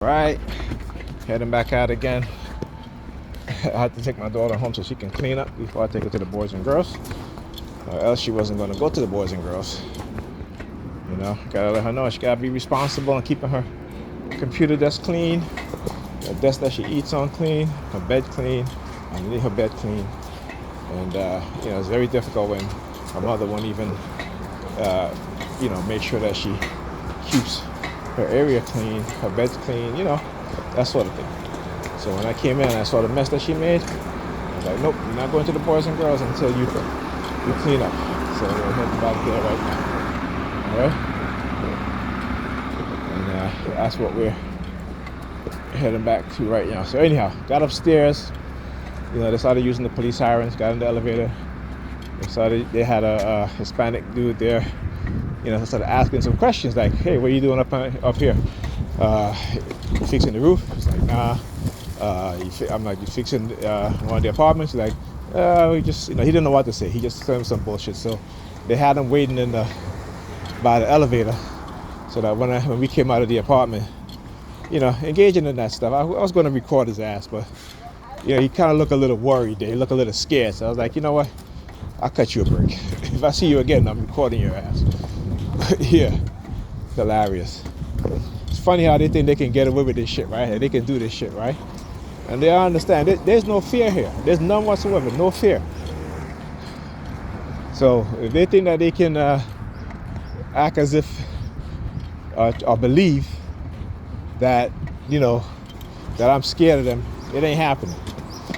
Right, heading back out again. I had to take my daughter home so she can clean up before I take her to the boys and girls, or else she wasn't going to go to the boys and girls. You know, gotta let her know she gotta be responsible and keeping her computer desk clean, the desk that she eats on clean, her bed clean, underneath her bed clean. And you know, it's very difficult when her mother won't even you know, make sure that she keeps her area clean, her bed's clean, you know, that sort of thing. So when I came in and I saw the mess that she made, I was like, nope, you're not going to the boys and girls until you clean up. So we're heading back there right now. All right? And that's what we're heading back to right now. So anyhow, got upstairs. You know, they started using the police sirens, got in the elevator. They had a Hispanic dude there. You know, started asking some questions like, hey, what are you doing up here? You fixing the roof? It's like, nah. I'm like, you fixing one of the apartments? He's like, we just, you know, he didn't know what to say. He just said some bullshit. So they had him waiting by the elevator, so that when we came out of the apartment, you know, engaging in that stuff. I was going to record his ass, but you know, he kind of looked a little worried there. He looked a little scared. So I was like, you know what? I'll cut you a break. If I see you again, I'm recording your ass. Yeah, hilarious. It's funny how they think they can get away with this shit, right? They can do this shit, right? And they understand there's no fear here. There's none whatsoever, no fear. So if they think that they can act as if or believe that, you know, that I'm scared of them, it ain't happening.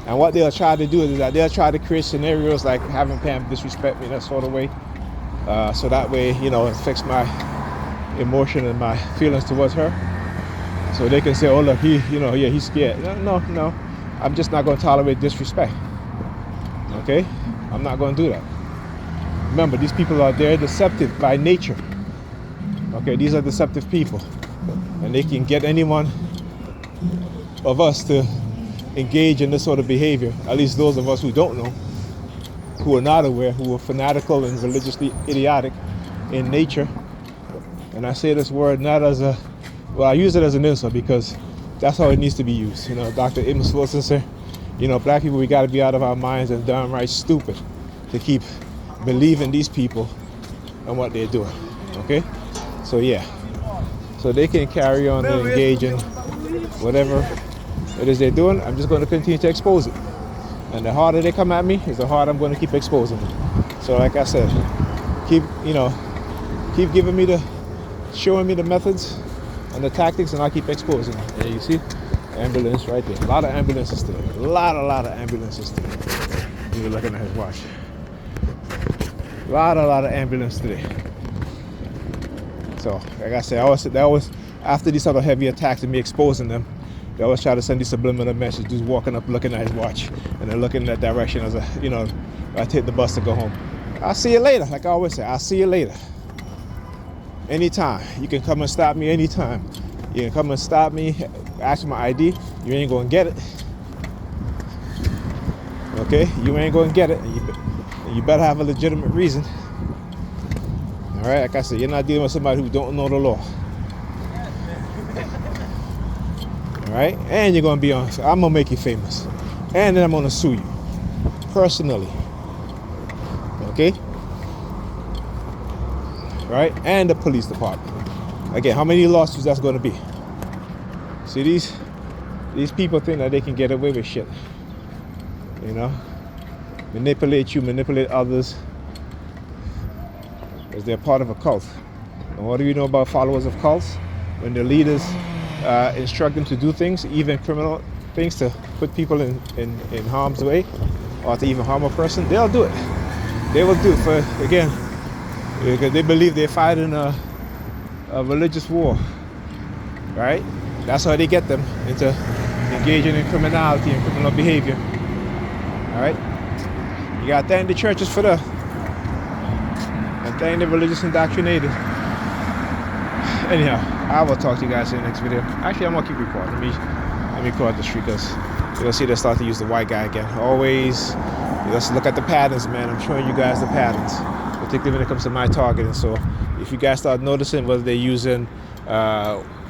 And what they'll try to do is that they'll try to create scenarios like having Pam disrespect me in that sort of way. So that way, you know, it affects my emotion and my feelings towards her. So they can say, oh, look, he's scared. No. I'm just not going to tolerate disrespect. Okay? I'm not going to do that. Remember, these people are there deceptive by nature. Okay? These are deceptive people. And they can get anyone of us to engage in this sort of behavior, at least those of us who don't know, who are not aware, who are fanatical and religiously idiotic in nature. And I say this word not as I use it as an insult because that's how it needs to be used. You know, Dr. Amos Wilson said, you know, black people, we got to be out of our minds and downright stupid to keep believing these people and what they're doing. Okay? So yeah. So they can carry on and engage in whatever it is they're doing. I'm just going to continue to expose it. And the harder they come at me is the harder I'm going to keep exposing them. So like I said, keep giving me showing me the methods and the tactics, and I'll keep exposing them. And you see, ambulance right there. A lot of ambulances today. A lot of ambulances today. You're looking at his watch. A lot of ambulance today. So like I said, they always after these sort of heavy attacks and me exposing them, they always try to send these subliminal messages, just walking up looking at his watch and then looking in that direction as I take the bus to go home. I'll see you later. Like I always say, I'll see you later. Anytime. You can come and stop me anytime. You can come and stop me, ask for my ID. You ain't gonna get it. Okay? You ain't gonna get it. And you better have a legitimate reason. Alright, like I said, you're not dealing with somebody who don't know the law. Alright? And you're gonna be on. I'm gonna make you famous. And then I'm gonna sue you. Personally. Okay? Right? And the police department. Again, how many lawsuits that's gonna be? See, these people think that they can get away with shit. You know? Manipulate you, manipulate others. Because they're part of a cult. And what do you know about followers of cults? When their leaders instruct them to do things, even criminal things, to put people in harm's way or to even harm a person, they'll do it. They will do it for, again, because they believe they're fighting a religious war, right? That's how they get them into engaging in criminality and criminal behavior, all right? You gotta thank the churches for that, and thank the religious indoctrinated. Anyhow, I will talk to you guys in the next video. Actually, I'm gonna keep recording. Let me record the street because you'll see they start to use the white guy again. Always, let's look at the patterns, man. I'm showing you guys the patterns, particularly when it comes to my targeting. So if you guys start noticing whether they're using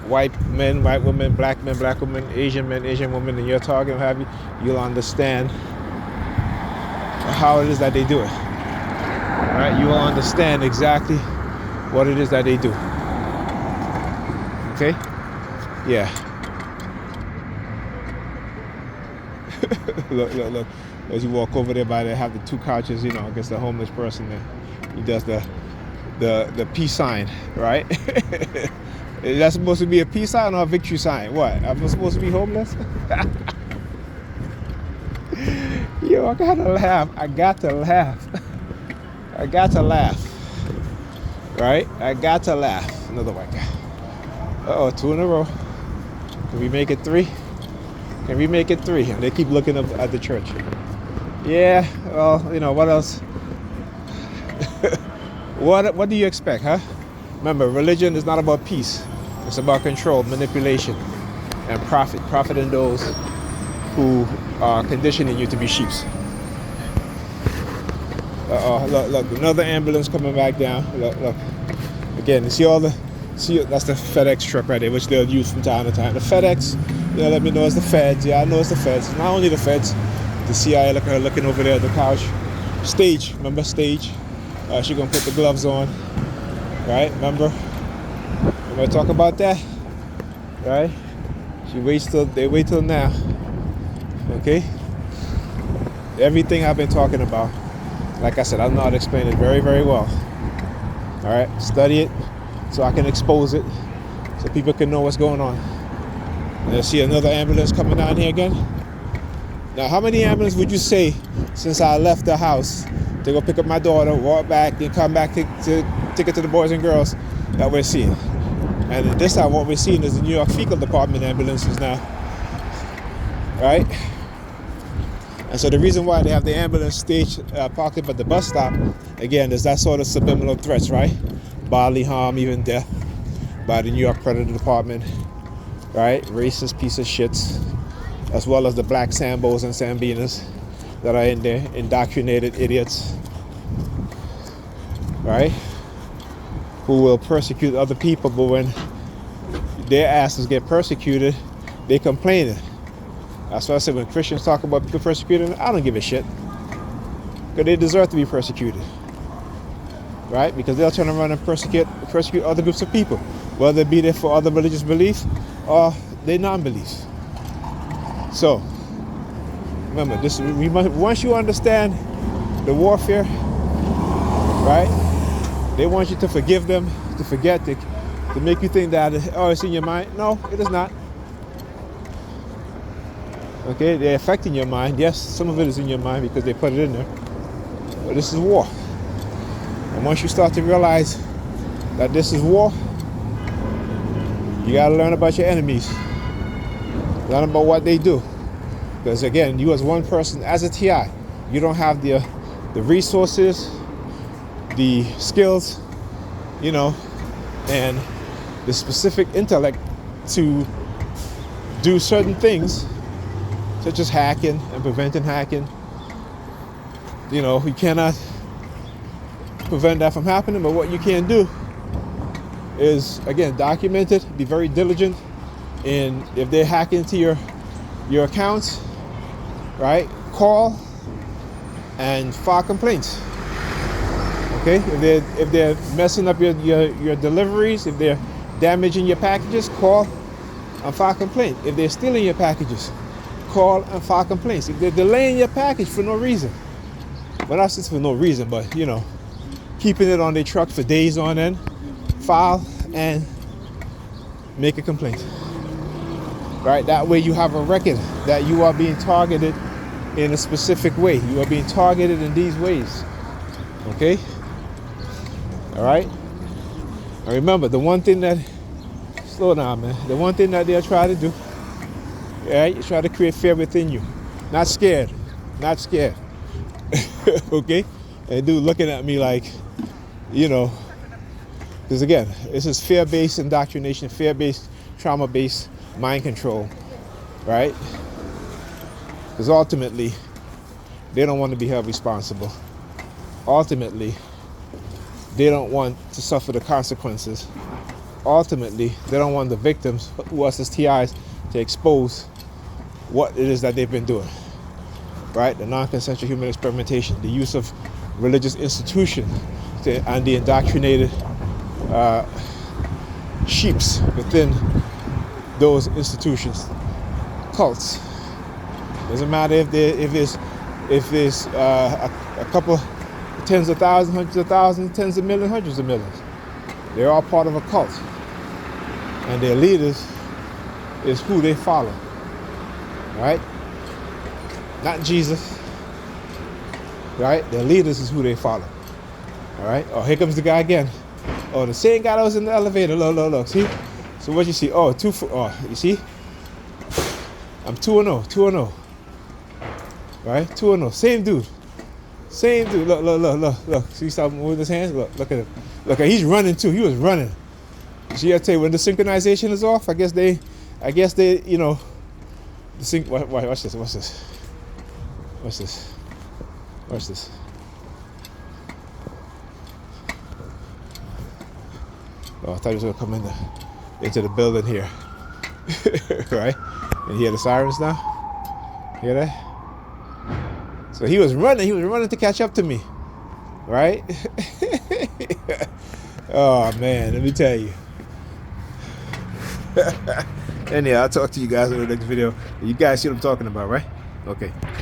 white men, white women, black women, Asian men, Asian women, and you're talking, what have you, you'll understand how it is that they do it. All right, you will understand exactly what it is that they do. Okay? Yeah. Look. As you walk over there by, they have the two couches, you know, against the homeless person there. He does the peace sign, right? Is that supposed to be a peace sign or a victory sign? What? Am I supposed to be homeless? Yo, I gotta laugh. I got to laugh. Right? I got to laugh. Another white guy. Uh-oh, 2 in a row. Can we make it 3? Can we make it 3? And they keep looking up at the church. Yeah, well, you know, what else? What do you expect, huh? Remember, religion is not about peace. It's about control, manipulation, and profit. Profit in those who are conditioning you to be sheeps. Look, another ambulance coming back down. Look. Again, see that's the FedEx truck right there, which they'll use from time to time. The FedEx, you know, let me know it's the feds. Yeah, I know it's the feds. It's not only the feds. The CIA, look at her looking over there at the couch. Stage, remember Stage? She gonna put the gloves on, right? Remember I talk about that, right? They wait till now, okay? Everything I've been talking about, like I said, I know how to explain it very, very well. All right, study it so I can expose it, so people can know what's going on. And I see another ambulance coming down here again. Now, how many ambulances would you say since I left the house to go pick up my daughter, walk back, then come back to take it to the boys and girls that we're seeing? And this time what we're seeing is the New York Fecal Department ambulances now, right? And so the reason why they have the ambulance stage parked up at the bus stop, again, is that sort of subliminal threats, right? Bodily harm, even death by the New York Predator Department, right? Racist piece of shits, as well as the black Sambos and Sambinas that are in there, indoctrinated idiots, right? Who will persecute other people, but when their asses get persecuted, they complain. That's why I said when Christians talk about people persecuting, I don't give a shit. Because they deserve to be persecuted. Right? Because they'll turn around and persecute other groups of people, whether it be there for other religious beliefs or their non-beliefs. So, remember, once you understand the warfare, right? They want you to forgive them, to forget, to make you think that, oh, it's in your mind. No, it is not. Okay, they're affecting your mind. Yes, some of it is in your mind because they put it in there. But this is war. And once you start to realize that this is war, you got to learn about your enemies. Learn about what they do. Because again, you as one person, as a TI, you don't have the resources, the skills, you know, and the specific intellect to do certain things, such as hacking and preventing hacking. You know, you cannot prevent that from happening, but what you can do is, again, document it, be very diligent in if they're hacking into your accounts, right? Call and file complaints. Okay, if they're messing up your deliveries, if they're damaging your packages, call and file complaint. If they're stealing your packages, call and file complaints. If they're delaying your package for no reason, well, not just for no reason, but you know, keeping it on their truck for days on end, file and make a complaint. Right, that way you have a record that you are being targeted in a specific way. You are being targeted in these ways. Okay. All right. And remember, the one thing that, slow down, man. The one thing that they'll try to do, right, is try to create fear within you. Not scared. Not scared. Okay? And dude looking at me like, you know, because again, this is fear-based indoctrination, fear-based, trauma-based mind control, right? Because ultimately, they don't want to be held responsible. Ultimately, they don't want to suffer the consequences ultimately, they don't want the victims, who us as TIs, to expose what it is that they've been doing, right? The non-consensual human experimentation, the use of religious institutions and the indoctrinated sheeps within those institutions, cults. Doesn't matter if there's a couple tens of thousands, hundreds of thousands, tens of millions, hundreds of millions. They're all part of a cult, and their leaders is who they follow, right? Not Jesus, right? Their leaders is who they follow, all right? Oh, here comes the guy again. Oh, the same guy that was in the elevator. Look, see? So what you see? Oh, you see? I'm 2-0, 2-0. Right? 2-0. Same dude. Look. See, stop moving his hands? Look at him. Look, he's running too. He was running. See, I tell you, when the synchronization is off, I guess they, you know, watch this. Oh, I thought he was gonna come into the building here. Right? And hear the sirens now? Hear that? So he was running to catch up to me. Right? Oh man, let me tell you. Anyhow, I'll talk to you guys in the next video. You guys see what I'm talking about, right? Okay.